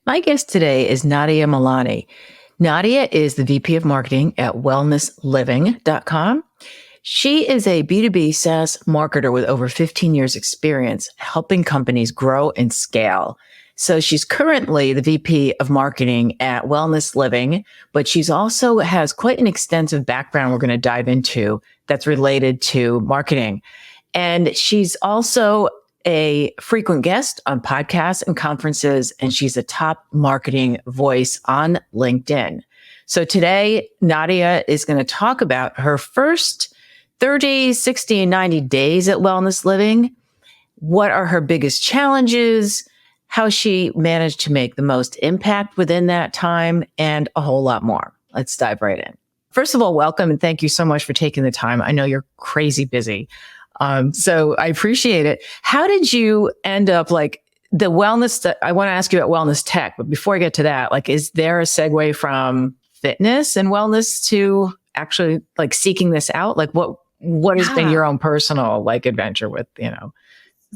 My guest today is Nadia Milani. Nadia is the VP of Marketing at WellnessLiving.com. She is a B2B SaaS marketer with over 15 years experience helping companies grow and scale. So she's currently the VP of Marketing at Wellness Living, but she's also has quite an extensive background we're going to dive into that's related to marketing. And she's also a frequent guest on podcasts and conferences, and she's a top marketing voice on LinkedIn. So today, Nadia is going to talk about her first 30, 60, and 90 days at Wellness Living. What are her biggest challenges? How she managed to make the most impact within that time, and a whole lot more. Let's dive right in. First of all, welcome and thank you so much for taking the time. I know you're crazy busy. So I appreciate it. How did you end up like the wellness? I want to ask you about wellness tech, but before I get to that, like, is there a segue from fitness and wellness to actually like seeking this out? Like what has been your own personal like adventure with,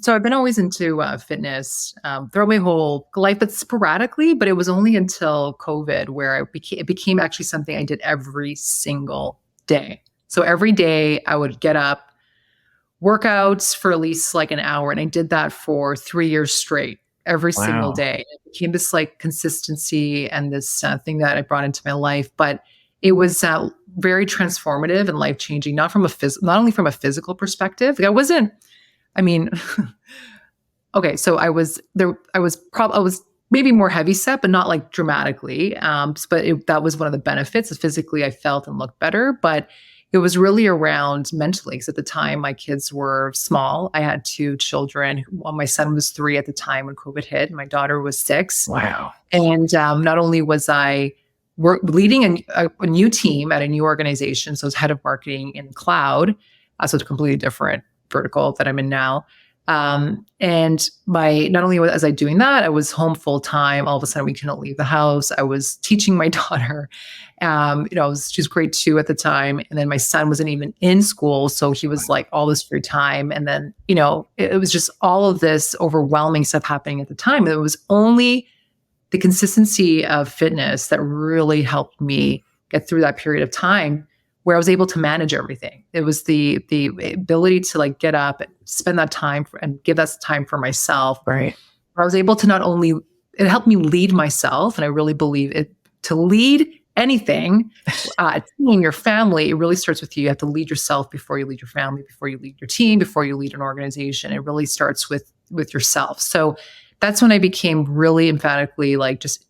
So I've been always into fitness throughout my whole life, but sporadically. But it was only until COVID where it became actually something I did every single day. So every day I would get up, workouts for at least like an hour. And I did that for 3 years straight, every single day. It became this like consistency and this thing that I brought into my life. But it was very transformative and life-changing, not only from a physical perspective. Like okay, so I was maybe more heavy set, but not like dramatically. That was one of the benefits. Physically, I felt and looked better, but it was really around mentally. Because at the time, my kids were small. I had 2 children. My son was 3 at the time when COVID hit. And my daughter was 6. Wow. And not only was I leading a new team at a new organization, so I was head of marketing in cloud. So it's a completely different vertical that I'm in now. And not only was I doing that, I was home full time. All of a sudden we couldn't leave the house. I was teaching my daughter. She was grade 2 at the time. And then my son wasn't even in school. So he was like all this free time. And then, it was just all of this overwhelming stuff happening at the time. It was only the consistency of fitness that really helped me get through that period of time where I was able to manage everything. It was the ability to like get up and spend that time and give that time for myself. Right. Where I was able to it helped me lead myself. And I really believe to lead anything, in your family, it really starts with you. You have to lead yourself before you lead your family, before you lead your team, before you lead an organization. It really starts with yourself. So that's when I became really emphatically like just,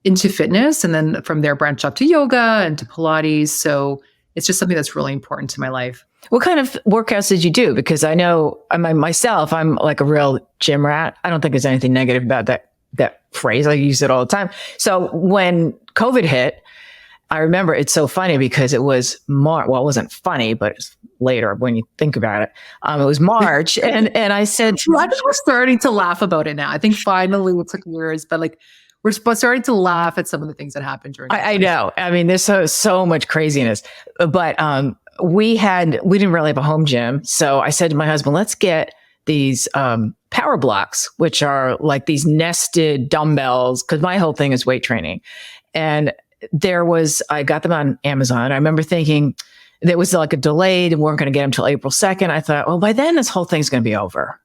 into fitness. And then from there, branched up to yoga and to Pilates. So it's just something that's really important to my life. What kind of workouts did you do? Because I know myself, I'm like a real gym rat. I don't think there's anything negative about that phrase. I use it all the time. So when COVID hit, I remember it's so funny because it was March. Well, it wasn't funny, but it's later when you think about it. It was March. and I said, we're starting to laugh about it now. I think finally it took years, but like, we're starting to laugh at some of the things that happened during. I know. I mean, there's so much craziness, but we didn't really have a home gym. So I said to my husband, let's get these power blocks, which are like these nested dumbbells, because my whole thing is weight training. And I got them on Amazon. I remember thinking there was like a delayed and we weren't going to get them till April 2nd. I thought, well, by then this whole thing's going to be over.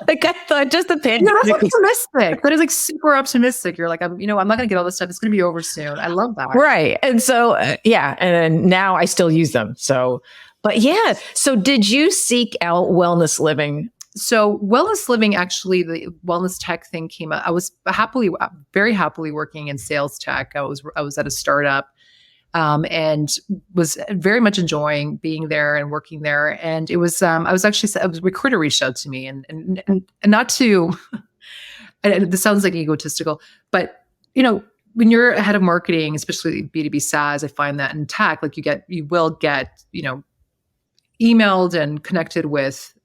Like I thought, just the pandemic. That's optimistic. That is like super optimistic. You're like, I'm not going to get all this stuff. It's going to be over soon. I love that. Right. And so, and then now I still use them. So, but yeah. So did you seek out Wellness Living? So Wellness Living, actually, the wellness tech thing came up. I was very happily working in sales tech. I was at a startup. And was very much enjoying being there and working there. And it was, a recruiter reached out to me and not to, this sounds like egotistical, but when you're a head of marketing, especially B2B SaaS, I find that in tech, like you will get, emailed and connected with,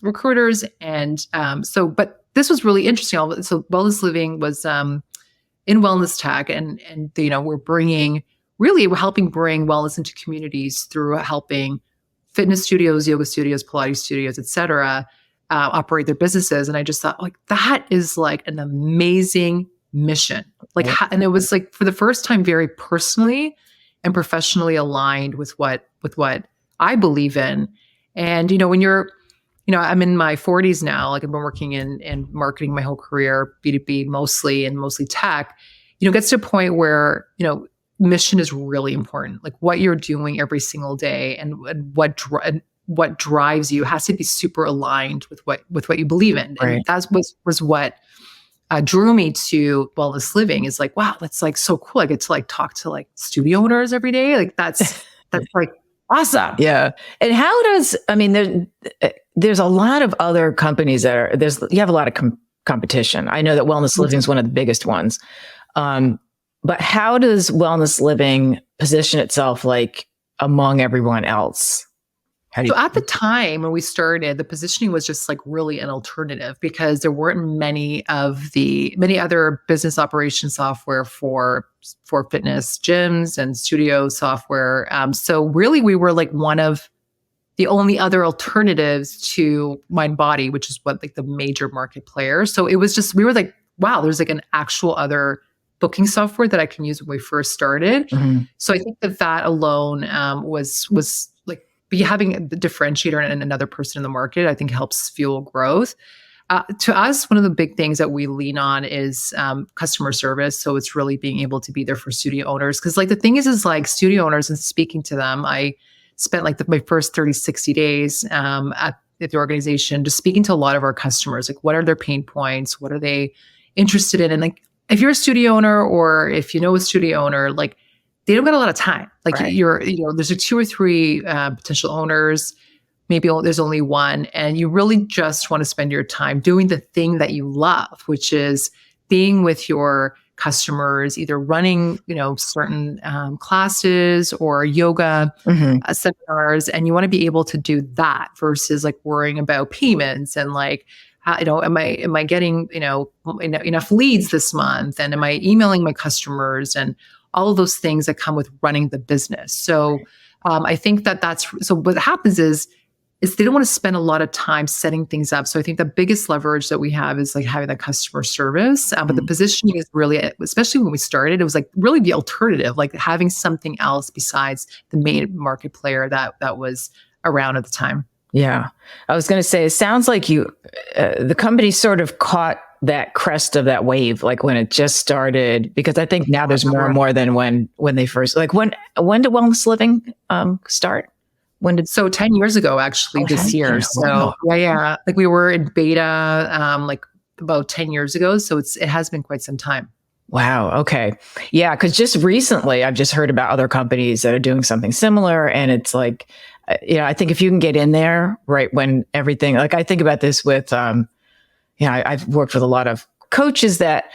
recruiters. And, but this was really interesting. So Wellness Living was, in wellness tech and we're helping bring wellness into communities through helping fitness studios, yoga studios, Pilates studios, et cetera, operate their businesses. And I just thought, like, that is like an amazing mission. Like, and it was like for the first time, very personally and professionally aligned with what I believe in. And when you're, I'm in my 40s now. Like, I've been working in marketing my whole career, B2B mostly, and mostly tech. It gets to a point where mission is really important. Like, what you're doing every single day and what drives you has to be super aligned with what you believe in. Right. And that was what drew me to Wellness Living. Is like, wow, that's like so cool. I get to like talk to like studio owners every day. Like that's like awesome. Yeah. And how does, I mean, there's a lot of other companies you have a lot of competition. I know that Wellness Living is one of the biggest ones. But how does Wellness Living position itself like among everyone else? So at the time when we started, the positioning was just like really an alternative because there weren't many other business operation software for fitness gyms and studio software. So really we were like one of the only other alternatives to MindBody, which is what like the major market player. So it was just, we were like, wow, there's like an actual other booking software that I can use when we first started. Mm-hmm. So I think that alone was like, having the differentiator and another person in the market, I think helps fuel growth. To us, one of the big things that we lean on is customer service. So it's really being able to be there for studio owners. Because like the thing is like studio owners and speaking to them, I spent like my first 30, 60 days at the organization just speaking to a lot of our customers. Like, what are their pain points? What are they interested in? And like, if you're a studio owner or if you know a studio owner, like they don't got a lot of time. Like right. There's a 2 or 3 potential owners. Maybe there's only one. And you really just want to spend your time doing the thing that you love, which is being with your customers, either running, certain classes or yoga seminars. And you want to be able to do that versus like worrying about payments and like, am I getting, enough leads this month? And am I emailing my customers and all of those things that come with running the business. So I think so what happens is they don't want to spend a lot of time setting things up. So I think the biggest leverage that we have is like having that customer service. But the positioning is really, especially when we started, it was like really the alternative, like having something else besides the main market player that was around at the time. Yeah. I was going to say, it sounds like the company sort of caught that crest of that wave, like when it just started, because I think now there's more and more than when they first, like when did Wellness Living start? So 10 years ago, actually, this year. So yeah. Like we were in beta, like about 10 years ago. So it has been quite some time. Wow. Okay. Yeah. Cause just recently I've just heard about other companies that are doing something similar. And it's like, I think if you can get in there right when everything, like I think about this with, I've worked with a lot of coaches that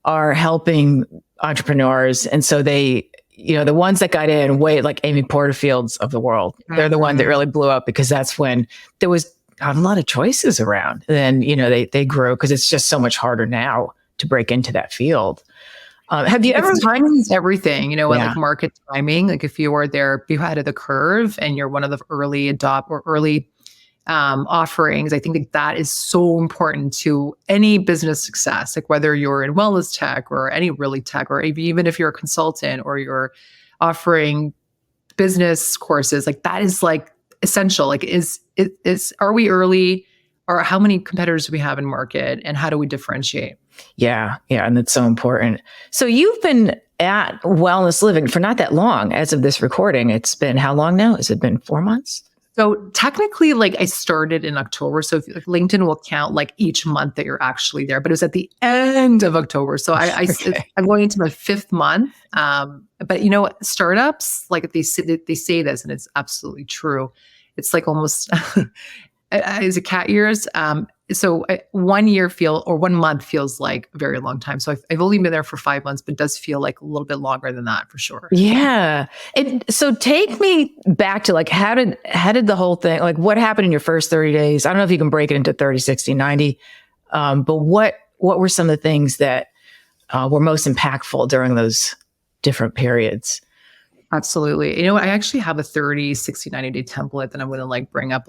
are helping entrepreneurs. And so they, the ones that got in way like Amy Porterfield's of the world, they're the one that really blew up because that's when there was a lot of choices around. Then, they grew because it's just so much harder now to break into that field. Have you ever? Timing is everything, like market timing. Like if you are there, be ahead of the curve and you're one of the early offerings, I think that is so important to any business success, like whether you're in wellness tech or any really tech, or even if you're a consultant or you're offering business courses, like that is like essential. Like are we early, or how many competitors do we have in market and how do we differentiate? Yeah. Yeah. And that's so important. So you've been at Wellness Living for not that long as of this recording. It's been how long now? Has it been 4 months? So technically, like I started in October. So if LinkedIn will count like each month that you're actually there, but it was at the end of October. So I'm going into my 5th month. But startups, like they say this, and it's absolutely true. It's like almost is it cat years? So 1 month feels like a very long time. So I've only been there for 5 months, but it does feel like a little bit longer than that for sure. Yeah. And so take me back to like, how did the whole thing, like what happened in your first 30 days? I don't know if you can break it into 30, 60, 90. But what were some of the things that were most impactful during those different periods? Absolutely. I actually have a 30, 60, 90-day template that I'm going to like bring up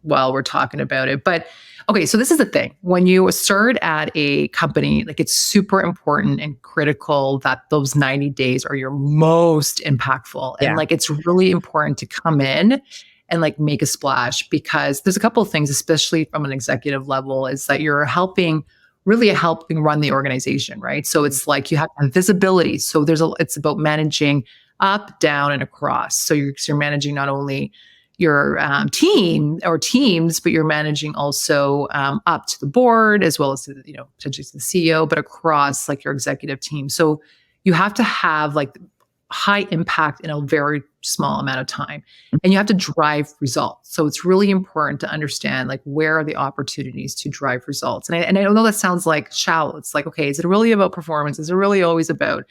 while we're talking about it. But okay, so this is the thing. When you start at a company, like it's super important and critical that those 90 days are your most impactful. And Yeah. like it's really important to come in and like make a splash, because there's a couple of things, especially from an executive level, is that you're really helping run the organization, right? So it's like you have to have visibility. So it's about managing up, down, and across. So you're managing not only your team or teams, but you're managing also up to the board as well as to potentially to the CEO, but across like your executive team. So you have to have like high impact in a very small amount of time, and you have to drive results. So it's really important to understand like where are the opportunities to drive results. And I know that sounds like shallow. It's like, okay, is it really about performance? Is it really always about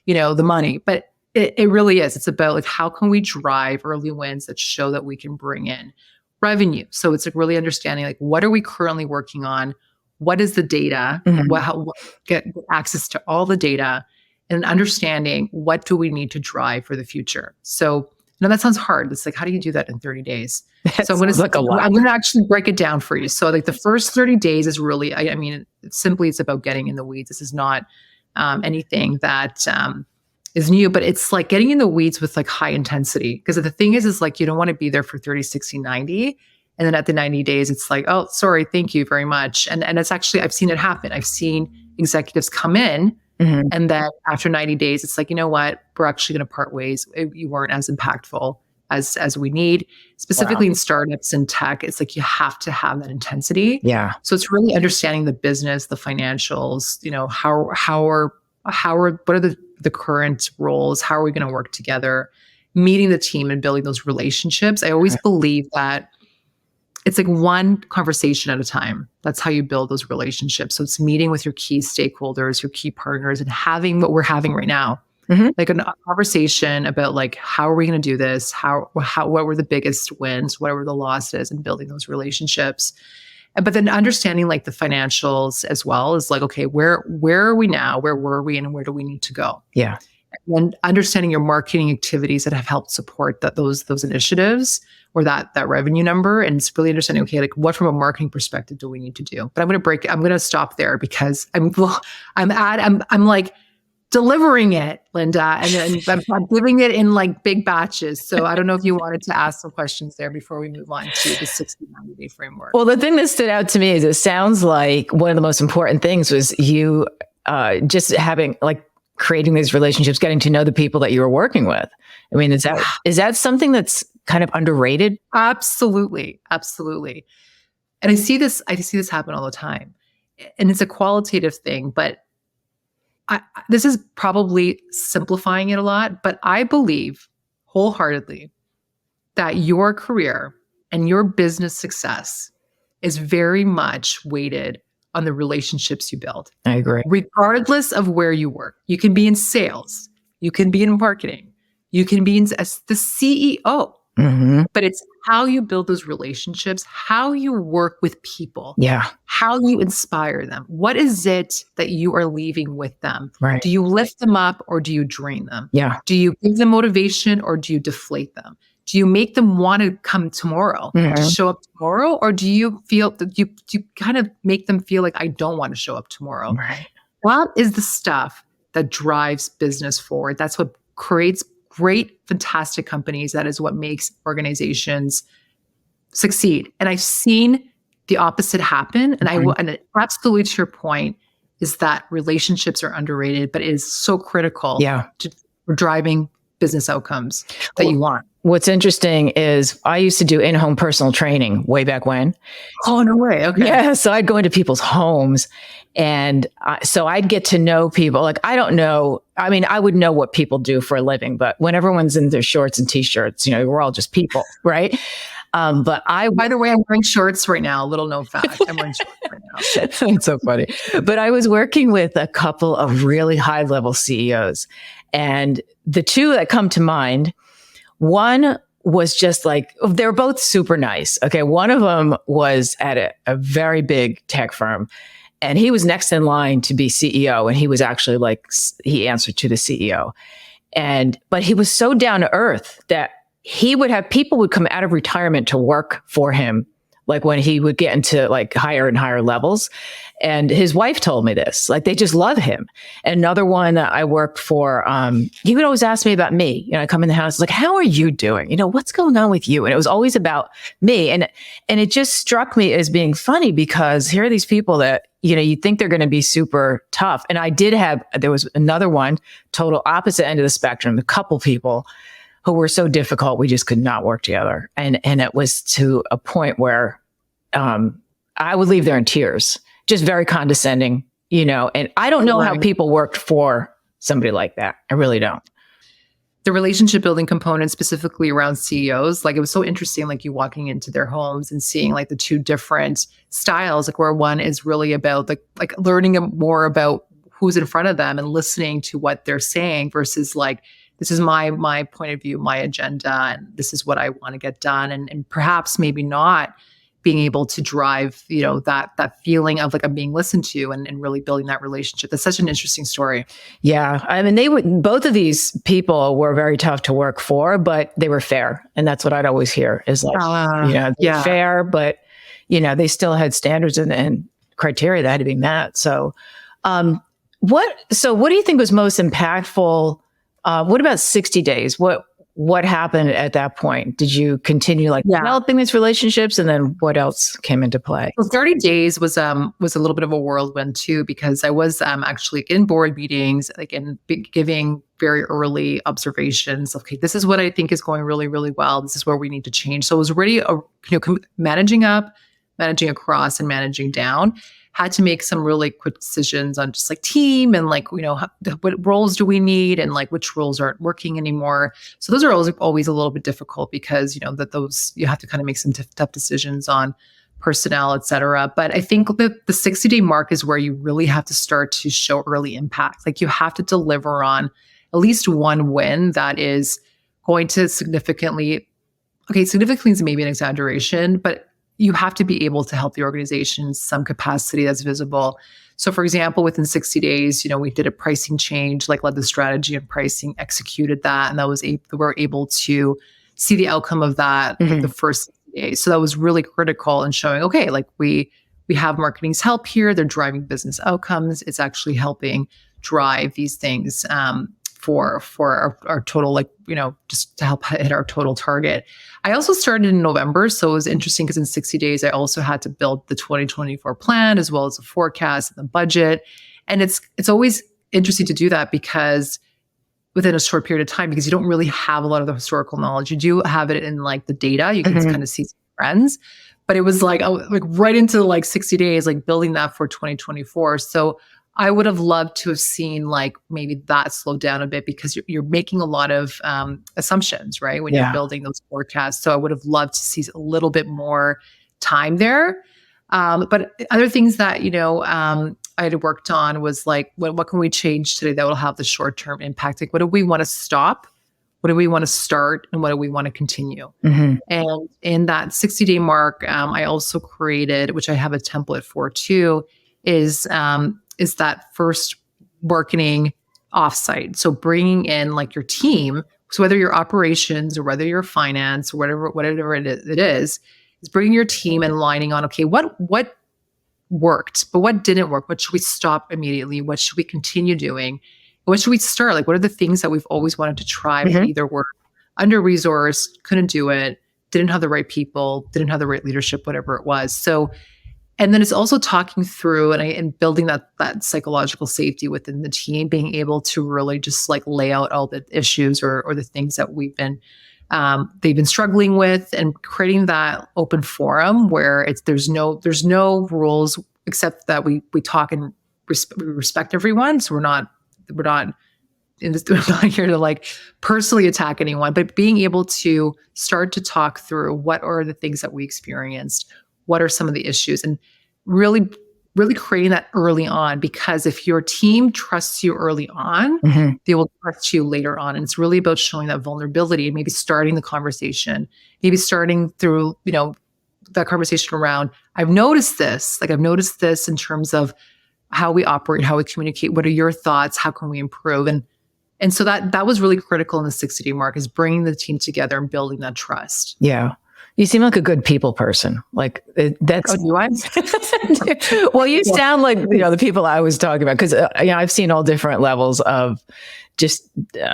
the money? But it really is. It's about like how can we drive early wins that show that we can bring in revenue. So it's like really understanding like what are we currently working on? What is the data? Get access to all the data and understanding what do we need to drive for the future. So that sounds hard. It's like, how do you do that in 30 days? So I'm going to actually break it down for you. So like the first 30 days is really, I mean, it's about getting in the weeds. This is not anything that is new, but it's like getting in the weeds with like high intensity. Because the thing is like, you don't want to be there for 30, 60, 90. And then at the 90 days, it's like, oh, sorry, thank you very much. And it's actually, I've seen it happen. I've seen executives come in and then after 90 days, it's like, you know what, we're actually going to part ways. You weren't as impactful as we need. Specifically in startups and tech, it's like you have to have that intensity. Yeah. So it's really understanding the business, the financials, what are the current roles? How are we going to work together? Meeting the team and building those relationships. I always believe that it's like one conversation at a time. That's how you build those relationships. So it's meeting with your key stakeholders, your key partners, and having what we're having right now. Like a conversation about like, how are we going to do this? What were the biggest wins? What were the losses? And building those relationships. But then understanding like the financials as well is like, okay, where are we now? Where were we? And where do we need to go? Yeah. And understanding your marketing activities that have helped support those initiatives or that revenue number. And it's really understanding, okay, like what from a marketing perspective do we need to do? But I'm going to stop there because I'm like delivering it, Linda, and I'm giving it in like big batches. So I don't know if you wanted to ask some questions there before we move on to the 60-90-day framework. Well, the thing that stood out to me is it sounds like one of the most important things was you just having like creating these relationships, getting to know the people that you were working with. I mean, is that something that's kind of underrated? Absolutely. And I see this happen all the time. And it's a qualitative thing, but this is probably simplifying it a lot, but I believe wholeheartedly that your career and your business success is very much weighted on the relationships you build. I agree. Regardless of where you work. You can be in sales, you can be in marketing, you can be as the CEO, but it's how you build those relationships, how you work with people, how you inspire them. What is it that you are leaving with them? Right. Do you lift them up or do you drain them? Yeah. Do you give them motivation or do you deflate them? Do you make them want to come tomorrow, to show up tomorrow? Or do you feel that you kind of make them feel like, I don't want to show up tomorrow? Right. That is the stuff that drives business forward. That's what creates great, fantastic companies. That is what makes organizations succeed. And I've seen the opposite happen. And and absolutely to your point is that relationships are underrated, but it is so critical for driving business outcomes that you want. What's interesting is I used to do in-home personal training way back when. Oh, no way. Okay. Yeah. So I'd go into people's homes and so I'd get to know people. Like, I don't know. I mean, I would know what people do for a living, but when everyone's in their shorts and t-shirts, we're all just people, right? But by the way, I'm wearing shorts right now. A little known fact. I'm wearing shorts right now. It's so funny. But I was working with a couple of really high level CEOs, and the two that come to mind, one was just like, they're both super nice. Okay. One of them was at a very big tech firm, and he was next in line to be CEO. And he was actually like, he answered to the CEO. But he was so down to earth that he would have people would come out of retirement to work for him, like when he would get into like higher and higher levels. And his wife told me this, like they just love him. Another one that I worked for, he would always ask me about me. You know, I come in the house, like, how are you doing? You know, what's going on with you? And it was always about me. And it just struck me as being funny because here are these people that, you know, you think they're going to be super tough. And there was another one, total opposite end of the spectrum, a couple people who were so difficult, we just could not work together. And it was to a point where I would leave there in tears, just very condescending, you know, and I don't know how people worked for somebody like that. I really don't. The relationship building component specifically around CEOs, like it was so interesting, like you walking into their homes and seeing like the two different styles, like where one is really about like learning more about who's in front of them and listening to what they're saying versus like, this is my point of view, my agenda, and this is what I want to get done. And perhaps maybe not being able to drive, you know, that feeling of like I'm being listened to and really building that relationship. That's such an interesting story. Yeah. I mean, both of these people were very tough to work for, but they were fair. And that's what I'd always hear is like, you know, fair, but, you know, they still had standards and criteria that had to be met. So, what do you think was most impactful? What about 60 days? What happened at that point? Did you continue developing these relationships, and then what else came into play? Well, 30 days was a little bit of a whirlwind too, because I was actually in board meetings, like in giving very early observations. Okay, this is what I think is going really, really well. This is where we need to change. So it was already managing up, managing across, and managing down. Had to make some really quick decisions on just like team and like, you know, what roles do we need and like which roles aren't working anymore. So those are always a little bit difficult because, you know, those you have to kind of make some tough decisions on personnel, et cetera. But I think that the 60-day mark is where you really have to start to show early impact. Like you have to deliver on at least one win that is going to significantly is maybe an exaggeration, but you have to be able to help the organization in some capacity that's visible. So for example, within 60 days, you know, we did a pricing change, like led the strategy and pricing, executed that. And we were able to see the outcome of that the first 60 days. So that was really critical in showing, okay, like we have marketing's help here. They're driving business outcomes. It's actually helping drive these things for our total, like, you know, just to help hit our total target. I also started in November. So it was interesting because in 60 days, I also had to build the 2024 plan as well as the forecast and the budget. And it's always interesting to do that because within a short period of time, because you don't really have a lot of the historical knowledge. You do have it in like the data. You can kind of see some trends. But it was like right into like 60 days, like building that for 2024. So I would have loved to have seen like maybe that slow down a bit because you're making a lot of assumptions, right? When you're building those forecasts. So I would have loved to see a little bit more time there. But other things that, you know, I had worked on was like, what can we change today that will have the short-term impact? Like, what do we want to stop? What do we want to start? And what do we want to continue? And in that 60-day mark, I also created, which I have a template for too, is that first marketing offsite. So bringing in like your team, so whether you're operations or whether you're finance or whatever it is bringing your team and lining on, okay, what worked, but what didn't work? What should we stop immediately? What should we continue doing? What should we start? Like, what are the things that we've always wanted to try, but either were under-resourced, couldn't do it, didn't have the right people, didn't have the right leadership, whatever it was. So, and then it's also talking through and building that psychological safety within the team, being able to really just like lay out all the issues or the things that they've been struggling with, and creating that open forum where there's no rules except that we talk and we respect everyone. So we're not here to like personally attack anyone, but being able to start to talk through what are the things that we experienced. What are some of the issues, and really, really creating that early on, because if your team trusts you early on, they will trust you later on. And it's really about showing that vulnerability and maybe starting the conversation, maybe starting through, you know, that conversation around, I've noticed this in terms of how we operate, how we communicate. What are your thoughts? How can we improve? And And so that was really critical in the 60-day mark, is bringing the team together and building that trust. Yeah. You seem like a good people person. Like that's. Oh, do I? Well, you sound like, the people I was talking about, because I've seen all different levels of just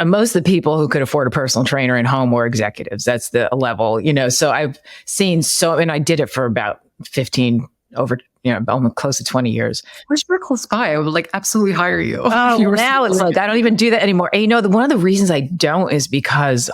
most of the people who could afford a personal trainer in home were executives. That's the level, so I've seen and I did it for about 15 over, almost close to 20 years. Wish you were close by. I would like absolutely hire you. Oh, now it's like, I don't even do that anymore. And one of the reasons I don't is because,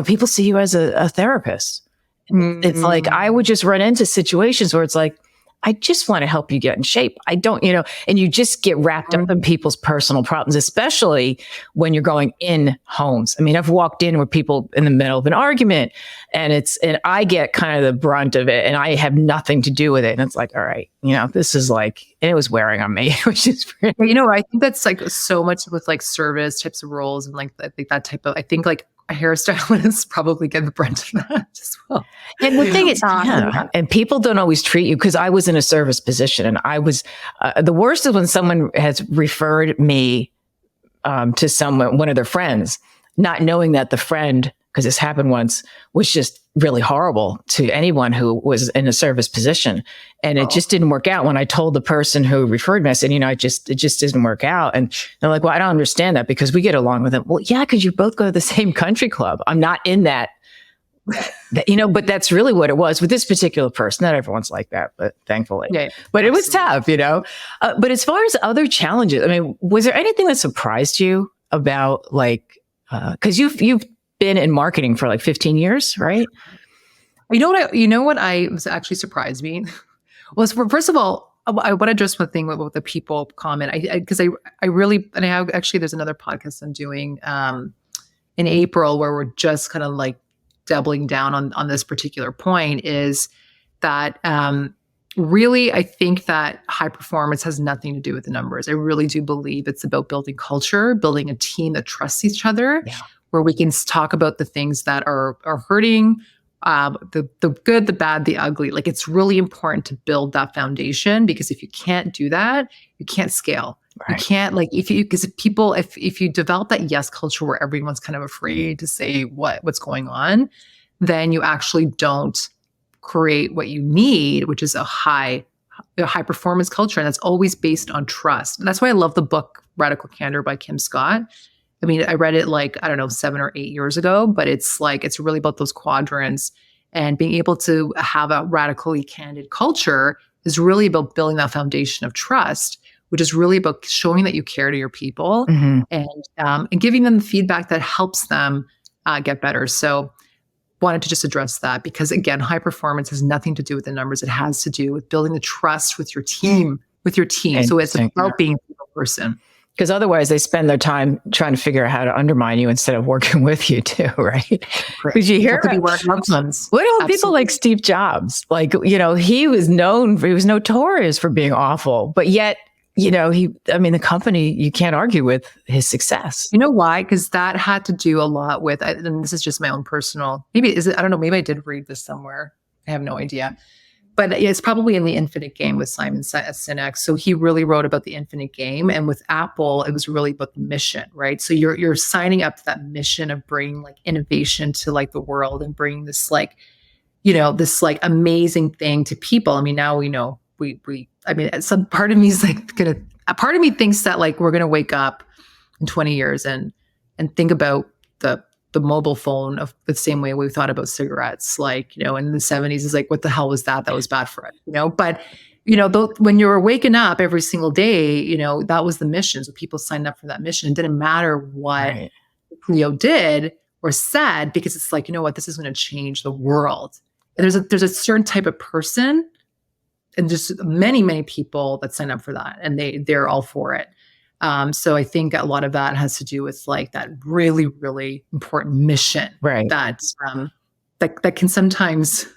people see you as a therapist. It's like, I would just run into situations where it's like, I just want to help you get in shape. I don't, and you just get wrapped up in people's personal problems, especially when you're going in homes. I mean, I've walked in with people in the middle of an argument and I get kind of the brunt of it and I have nothing to do with it. And it's like, all right, this is like, and it was wearing on me, which is pretty. I think that's like so much with like service types of roles and like, I think that type of, I think like a hairstylist probably get the brunt of that as well. And the thing is, and people don't always treat you, because I was in a service position and I was, the worst is when someone has referred me to one of their friends, not knowing that the friend, because this happened once, was just really horrible to anyone who was in a service position. And it just didn't work out. When I told the person who referred me, I said, it just didn't work out. And they're like, well, I don't understand that because we get along with them. Well, yeah, because you both go to the same country club. I'm not in that, but that's really what it was with this particular person. Not everyone's like that, but thankfully. Yeah, but it was tough, But as far as other challenges, I mean, was there anything that surprised you about because you've been in marketing for like 15 years, right? You know what I was actually surprised me was, first of all, I want to address one thing with the people comment. Because I really, and I have actually, there's another podcast I'm doing in April where we're just kind of like doubling down on this particular point, is that really, I think that high performance has nothing to do with the numbers. I really do believe it's about building culture, building a team that trusts each other, where we can talk about the things that are hurting, the good, the bad, the ugly. Like, it's really important to build that foundation, because if you can't do that, you can't scale. Right. You can't if you develop that yes culture where everyone's kind of afraid to say what's going on, then you actually don't create what you need, which is a high performance culture. And that's always based on trust. And that's why I love the book Radical Candor by Kim Scott. I mean, I read it 7 or 8 years ago, but it's really about those quadrants, and being able to have a radically candid culture is really about building that foundation of trust, which is really about showing that you care to your people, and giving them the feedback that helps them get better. So wanted to just address that, because again, high performance has nothing to do with the numbers. It has to do with building the trust with your team, So it's about being a people person. Because otherwise they spend their time trying to figure out how to undermine you instead of working with you too, right? Because you hear what about people like Steve Jobs? He was notorious for being awful, but yet, the company, you can't argue with his success. You know why? Because that had to do a lot with, and this is just my own personal, I don't know, maybe I did read this somewhere. I have no idea. But it's probably in The Infinite Game with Simon Sinek. So he really wrote about the infinite game. And with Apple, it was really about the mission, right? So you're signing up to that mission of bringing innovation to the world, and bringing this this amazing thing to people. I mean, now we know some part of me is part of me thinks that we're going to wake up in 20 years and think about the mobile phone of the same way we thought about cigarettes, in the 70s is what the hell was that? That was bad for it, But, when you were waking up every single day, that was the mission. So people signed up for that mission. It didn't matter what Cleo did or said, because it's this is going to change the world. And there's a certain type of person, and just many, many people that sign up for that, and they're all for it. So I think a lot of that has to do with that really, really important mission, right? That can sometimes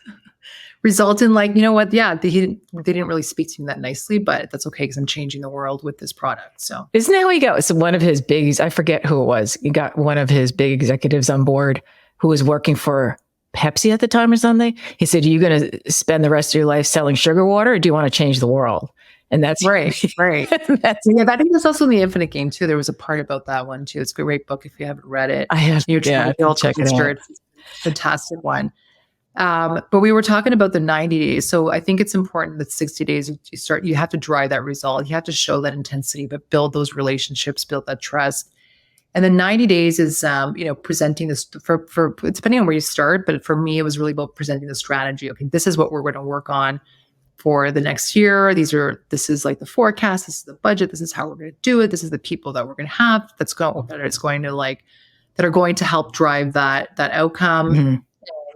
result in they didn't really speak to me that nicely, but that's okay, because I'm changing the world with this product. So isn't that how he got? So one of his I forget who it was. He got one of his big executives on board who was working for Pepsi at the time or something. He said, "Are you going to spend the rest of your life selling sugar water, or do you want to change the world?" And that's Right. that's, Yeah, I think that's also in the Infinite Game too. There was a part about that one too. It's a great book if you haven't read it. I have, You're trying yeah, I to have to build check it culture. out. It's a fantastic one. But we were talking about the 90 days. So I think it's important that 60 days you have to drive that result. You have to show that intensity, but build those relationships, build that trust. And then 90 days is, presenting this for depending on where you start. But for me, it was really about presenting the strategy. Okay, this is what we're going to work on for the next year. This is like the forecast. This is the budget. This is how we're going to do it. This is the people that we're going to have that are going to help drive that outcome. Mm-hmm.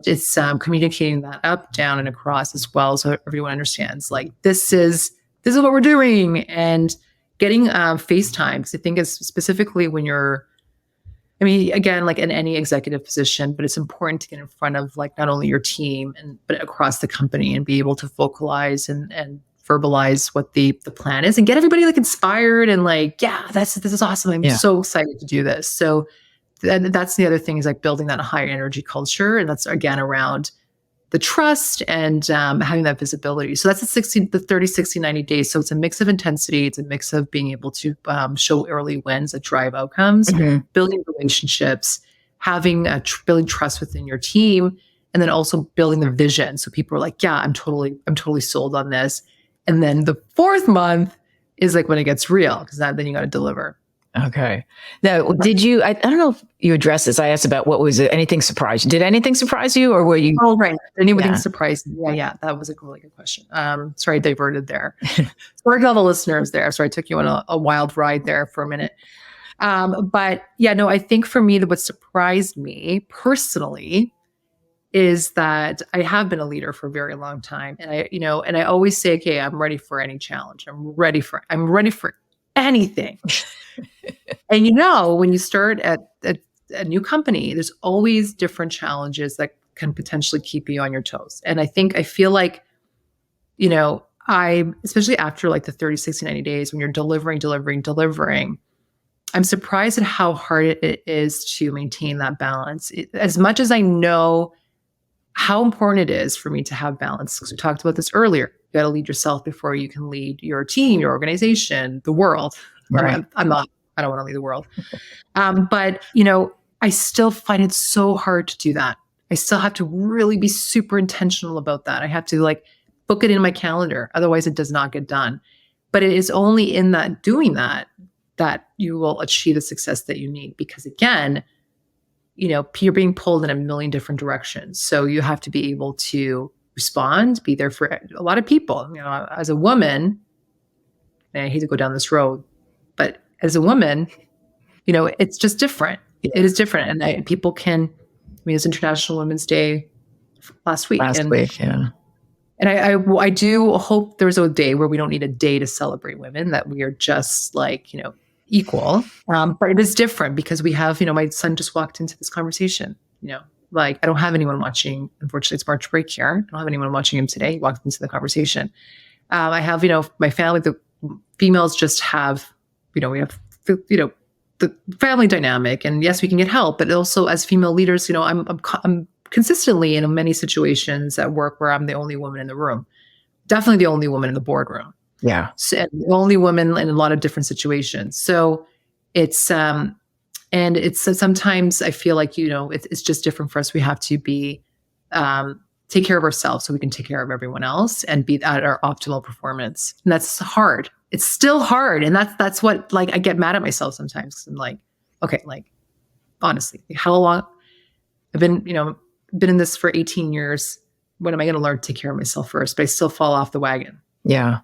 It's communicating that up, down, and across as well, so everyone understands. Like this is what we're doing, and getting FaceTime. Because I think it's specifically when you're, I mean, again, like in any executive position, but it's important to get in front of like not only your team but across the company and be able to vocalize and verbalize what the plan is and get everybody like inspired and like, yeah, this is awesome. I'm so excited to do this. So that's the other thing is like building that higher energy culture. And that's again around the trust and having that visibility. So that's the 30, 60, 90 days. So it's a mix of intensity. It's a mix of being able to show early wins that drive outcomes, building relationships, having building trust within your team, and then also building the vision. So people are like, yeah, I'm totally sold on this. And then the fourth month is like when it gets real, because then you got to deliver. Okay. Now, did you, I don't know if you addressed this. I asked about what was it, anything surprised you? Did anything surprise you or were you? Oh, right. Anything surprised me? Yeah. That was a really good question. Sorry, I diverted there. Sorry to all the listeners there. Sorry, I took you on a wild ride there for a minute. But yeah, no, I think for me, what surprised me personally is that I have been a leader for a very long time. And I always say, okay, I'm ready for any challenge. I'm ready for anything. And when you start at a new company, there's always different challenges that can potentially keep you on your toes. And I feel like, especially after like the 30, 60, 90 days, when you're delivering, I'm surprised at how hard it is to maintain that balance. As much as I know how important it is for me to have balance, because we talked about this earlier, you got to lead yourself before you can lead your team, your organization, the world. Right. I don't want to lead the world. But, I still find it so hard to do that. I still have to really be super intentional about that. I have to like book it in my calendar. Otherwise it does not get done. But it is only in that doing that you will achieve the success that you need. Because again, you're being pulled in a million different directions. So you have to be able to respond, be there for a lot of people. As a woman, and I hate to go down this road, but as a woman, it's just different. Yeah. It is different. And people can, it's International Women's Day last week. Yeah. And I do hope there's a day where we don't need a day to celebrate women, that we are just like, equal. But it is different because we have, my son just walked into this conversation, like I don't have anyone watching. Unfortunately, it's March break here. I don't have anyone watching him today. He walked into the conversation. I have, my family, the females just have, we have, the family dynamic, and yes, we can get help, but also as female leaders, I'm consistently in many situations at work where I'm the only woman in the room, definitely the only woman in the boardroom. Yeah. So, the only woman in a lot of different situations. So it's, and it's sometimes I feel like, it's just different for us. We have to be, take care of ourselves so we can take care of everyone else and be at our optimal performance. And that's hard. It's still hard. And that's what, like, I get mad at myself sometimes. 'Cause I'm like, okay, like, honestly, how long I've been, been in this for 18 years. When am I going to learn to take care of myself first? But I still fall off the wagon. Yeah.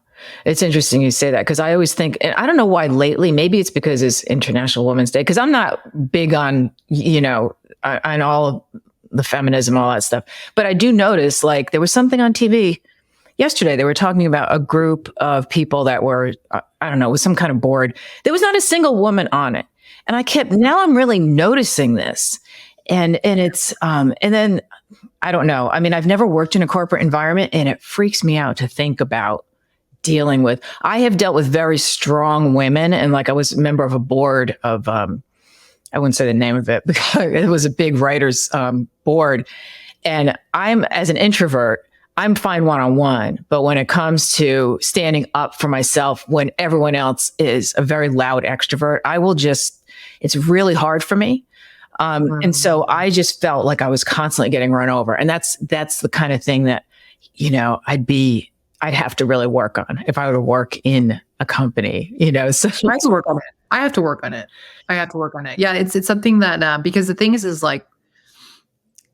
It's interesting you say that, because I always think, and I don't know why lately, maybe it's because it's International Women's Day, because I'm not big on, on all the feminism, all that stuff. But I do notice, like, there was something on TV yesterday. They were talking about a group of people that were, I don't know, it was some kind of board. There was not a single woman on it. And now I'm really noticing this. And it's, and then I don't know. I mean, I've never worked in a corporate environment, and it freaks me out to think about dealing with. I have dealt with very strong women, and like I was a member of a board of, I wouldn't say the name of it, because it was a big writers board. And as an introvert, I'm fine one-on-one, but when it comes to standing up for myself when everyone else is a very loud extrovert, it's really hard for me. And so I just felt like I was constantly getting run over. And that's the kind of thing that, I'd have to really work on if I were to work in a company, so I have to work on it. I have to work on it. Yeah. It's something that, because the thing is like,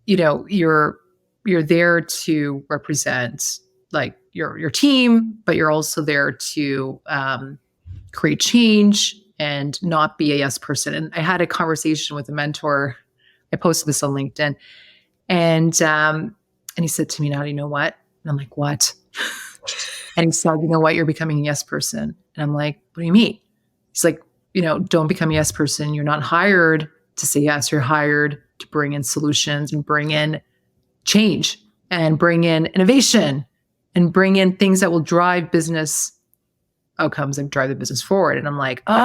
you're there to represent like your team, but you're also there to, create change and not be a yes person. And I had a conversation with a mentor. I posted this on LinkedIn, and he said to me, "Nadia, you know what?" And I'm like, "What?" And he said, "You know what? You're becoming a yes person." And I'm like, "What do you mean?" He's like, "Don't become a yes person. You're not hired to say yes. You're hired to bring in solutions and bring in change and bring in innovation and bring in things that will drive business outcomes and drive the business forward." And I'm like, and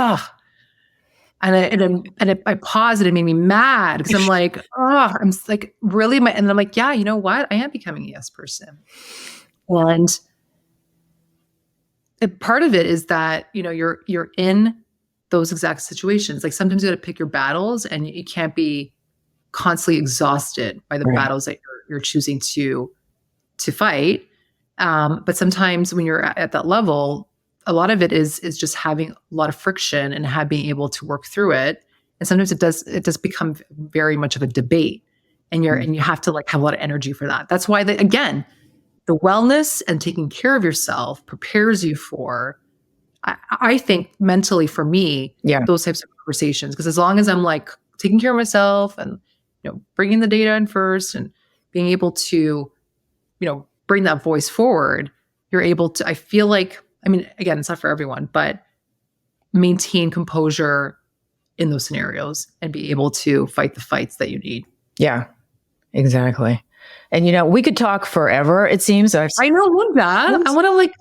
I paused and it made me mad because I'm like, I'm like, really? And I'm like, yeah, you know what? I am becoming a yes person. And part of it is that, you're in those exact situations. Like sometimes you got to pick your battles, and you can't be constantly exhausted by the battles that you're choosing to fight. But sometimes when you're at that level, a lot of it is just having a lot of friction and being able to work through it. And sometimes it does become very much of a debate, and you have to like have a lot of energy for that. That's why again, the wellness and taking care of yourself prepares you for, I think mentally for me, those types of conversations. Because as long as I'm like taking care of myself and, bringing the data in first and being able to, bring that voice forward, you're able to, I feel like, I mean, again, it's not for everyone, but maintain composure in those scenarios and be able to fight the fights that you need. Yeah, exactly. And, we could talk forever, it seems. I know that. I want to like.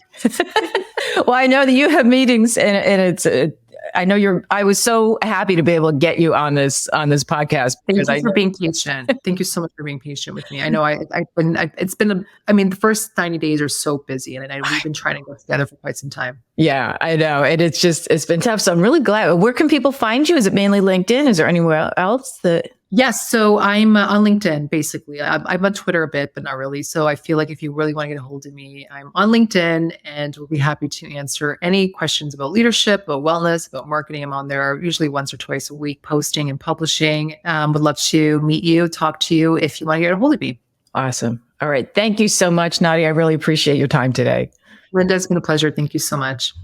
Well, I know that you have meetings and it's, I was so happy to be able to get you on this podcast. Thank you for being patient. Thank you so much for being patient with me. I know the first 90 days are so busy, and we've been trying to go together for quite some time. Yeah, I know. And it's been tough. So I'm really glad. Where can people find you? Is it mainly LinkedIn? Is there anywhere else that? Yes. So I'm on LinkedIn, basically. I'm on Twitter a bit, but not really. So I feel like if you really want to get a hold of me, I'm on LinkedIn, and we'll be happy to answer any questions about leadership, about wellness, about marketing. I'm on there usually once or twice a week, posting and publishing. Would love to meet you, talk to you if you want to get a hold of me. Awesome. All right. Thank you so much, Nadia. I really appreciate your time today. Linda, it's been a pleasure. Thank you so much.